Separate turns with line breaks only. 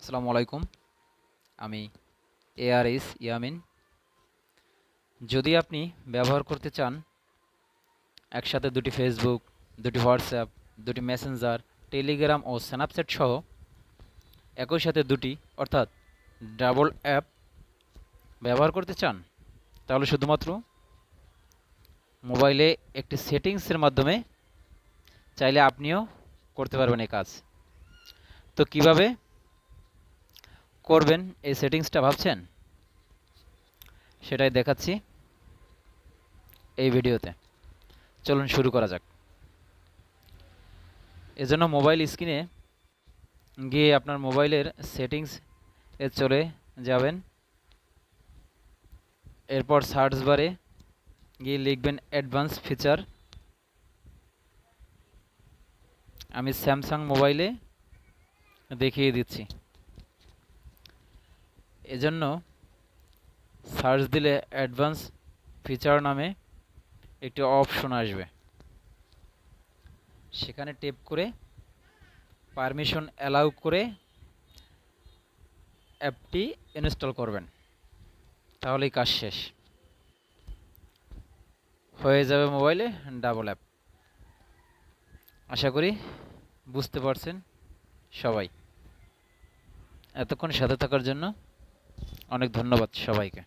আসসালামু আলাইকুম। আমি এআরএস ইয়ামিন। যদি আপনি ব্যবহার করতে চান একসাথে দুটি ফেসবুক, দুটি হোয়াটসঅ্যাপ, দুটি মেসেঞ্জার, টেলিগ্রাম ও স্ন্যাপচ্যাট সহ একই সাথে দুটি অর্থাৎ ডাবল অ্যাপ ব্যবহার করতে চান, তাহলে শুধুমাত্র মোবাইলে একটি সেটিংসের মাধ্যমে চাইলে আপনিও করতে পারবেন এই কাজ। তো কিভাবে করবেন এই সেটিংসটা ভাবছেন? সেটাই দেখাচ্ছি এই ভিডিওতে। চলুন শুরু করা যাক। এজন্য মোবাইল স্ক্রিনে গিয়ে আপনার মোবাইলের সেটিংস এ চলে যাবেন। এরপর সার্চ বারে গিয়ে লিখবেন অ্যাডভান্স ফিচার। আমি স্যামসাং মোবাইলে দেখিয়ে দিচ্ছি। এজন্য সার্চ দিলে অ্যাডভান্স ফিচার নামে একটি অপশন আসবে, সেখানে ট্যাপ করে পারমিশন অ্যালাউ করে অ্যাপটি ইনস্টল করবেন, তাহলেই কাজ শেষ হয়ে যাবে মোবাইলে ডাবল অ্যাপ। আশা করি বুঝতে পারছেন সবাই। এতক্ষণ সাথে থাকার জন্য অনেক ধন্যবাদ সবাইকে।